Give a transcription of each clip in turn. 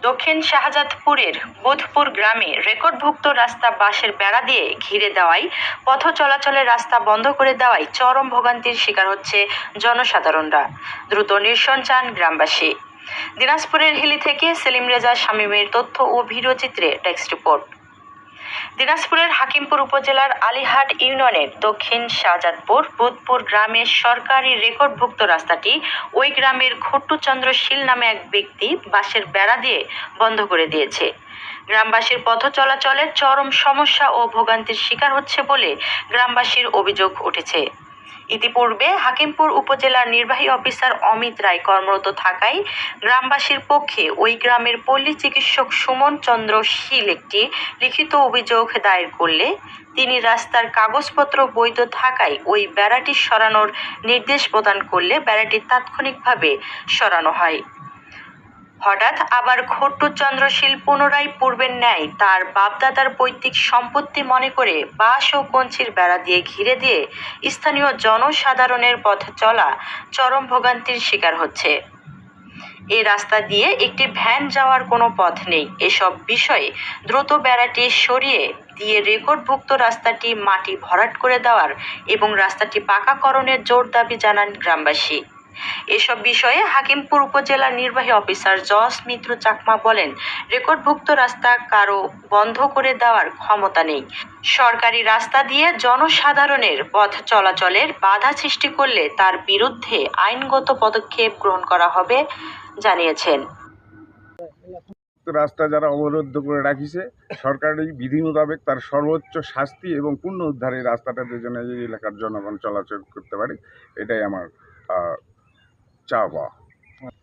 দক্ষিণ শাহজাদপুরের বোধপুর গ্রামে রেকর্ডভুক্ত রাস্তা বাঁশের বেড়া দিয়ে ঘিরে দেওয়ায় পথ চলাচলের রাস্তা বন্ধ করে দেওয়ায় চরম ভোগান্তির শিকার হচ্ছে জনসাধারণরা। দ্রুত নিরসন চান গ্রামবাসী। দিনাজপুরের হিলি থেকে সেলিম রেজা শামীমের তথ্য ও ভিডিওচিত্রে ডেস্ক রিপোর্ট। দিনাজপুরের হাকিমপুর উপজেলার আলীহাট ইউনিয়নের দক্ষিণ শাহজাদপুর বোধপুর গ্রামের সরকারি রেকর্ডভুক্ত রাস্তাটি ওই গ্রামের ঘট্টুচন্দ্র শীল নামে এক ব্যক্তি বাঁশের বেড়া দিয়ে বন্ধ করে দিয়েছে। গ্রামবাসীর পথ চলাচলের চরম সমস্যা ও ভোগান্তির শিকার হচ্ছে বলে গ্রামবাসীর অভিযোগ উঠেছে। ইতিপূর্বে হাকিমপুর উপজেলার নির্বাহী অফিসার অমিত রায় কর্মরত থাকায় গ্রামবাসীর পক্ষে ওই গ্রামের পল্লী চিকিৎসক সুমন চন্দ্র শীল একটি লিখিত অভিযোগ দায়ের করলে তিনি রাস্তার কাগজপত্র বৈধ থাকায় ওই বেড়াটি সরানোর নির্দেশ প্রদান করলে বেড়াটি তাৎক্ষণিকভাবে সরানো হয়। হঠাৎ আবার ঘট্টুচন্দ্র শীল পুনরায় পূর্বের ন্যায় তার বাপদাদার পৈতৃক সম্পত্তি মনে করে বাঁশ ও কঞ্চির বেড়া দিয়ে ঘিরে দিয়ে স্থানীয় জনসাধারণের পথ চলা চরম ভোগান্তির শিকার হচ্ছে। এই রাস্তা দিয়ে একটি ভ্যান যাওয়ার কোনো পথ নেই। এসব বিষয়ে দ্রুত বেড়াটি সরিয়ে দিয়ে রেকর্ডভুক্ত রাস্তাটি মাটি ভরাট করে দেওয়ার এবং রাস্তাটি পাকাকরণের জোর দাবি জানান গ্রামবাসী। এসব বিষয়ে হাকিমপুর উপজেলার নির্বাহী অফিসার জস মিত্র চাকমা বলেন, রেকর্ডভুক্ত রাস্তা কারো বন্ধ করে দেওয়ার ক্ষমতা নেই। সরকারি রাস্তা দিয়ে জনসাধারণের পথ চলাচলের বাধা সৃষ্টি করলে তার বিরুদ্ধে আইনগত পদক্ষেপ গ্রহণ করা হবে জানিয়েছেন। রাস্তা যারা অবরুদ্ধ করে রাখিছে সরকারি বিধি মোতাবেক তার সর্বোচ্চ শাস্তি এবং পূর্ণ উদ্ধারে রাস্তাটাতে যেন এই এলাকার জনগণ চলাচল করতে পারে, এটাই আমার চাওয়া।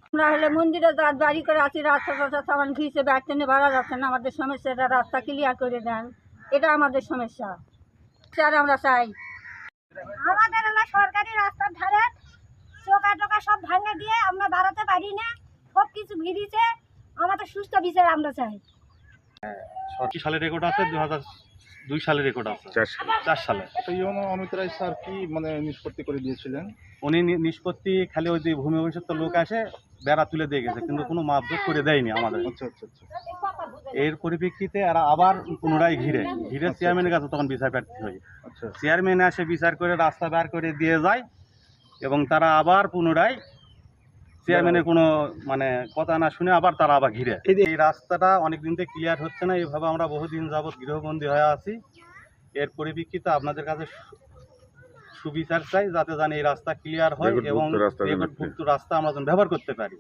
আমরা হলে মন্দিরে বাড়ি করে আছি, রাস্তা সামান ঘিসে ব্যাগ টেনে ভাড়া যাচ্ছে না। আমাদের সমস্যা, এটা রাস্তা ক্লিয়ার করে দেন, এটা আমাদের সমস্যা। স্যার আমরা চাই আমাদের সরকারি রাস্তার ধারে চোকা টোকা সব ভাঙে দিয়ে আমরা বাড়াতে পারি না, সব কিছু ভিড়িছে। আমাদের সুস্থ বিচার আমরা চাই। কি সালের রেকর্ড আছে? 2002 সালের রেকর্ড আছে, 4 সালে। অমিত রায় স্যার কি নিষ্পত্তি করে দিয়েছিলেন? উনি নিষ্পত্তি খালি ওই যে ভূমি অভিষেক লোক আসে বেড়া তুলে দিয়ে গেছে, কিন্তু কোনো মাপজোক করে দেয়নি আমাদের। আচ্ছা আচ্ছা আচ্ছা। এর পরিপ্রেক্ষিতে এরা আবার পুনরায় ঘিরে চেয়ারম্যানের কাছে তখন বিচার প্রার্থী হয়। আচ্ছা, চেয়ারম্যান আসে বিচার করে রাস্তা বের করে দিয়ে যায় এবং তারা আবার পুনরায় চেয়ারম্যানের কোনো কথা না শুনে আবার তারা আবার ঘিরে। এই রাস্তাটা অনেকদিন থেকে ক্লিয়ার হচ্ছে না, এইভাবে আমরা বহুদিন যাবৎ গৃহবন্দী হয়ে আছি। এর পরিপ্রেক্ষিতে আপনাদের কাছে সুবিচার চাই, যাতে জানি এই রাস্তা ক্লিয়ার হয় এবং রেকর্ডভুক্ত রাস্তা আমরা যেন ব্যবহার করতে পারি।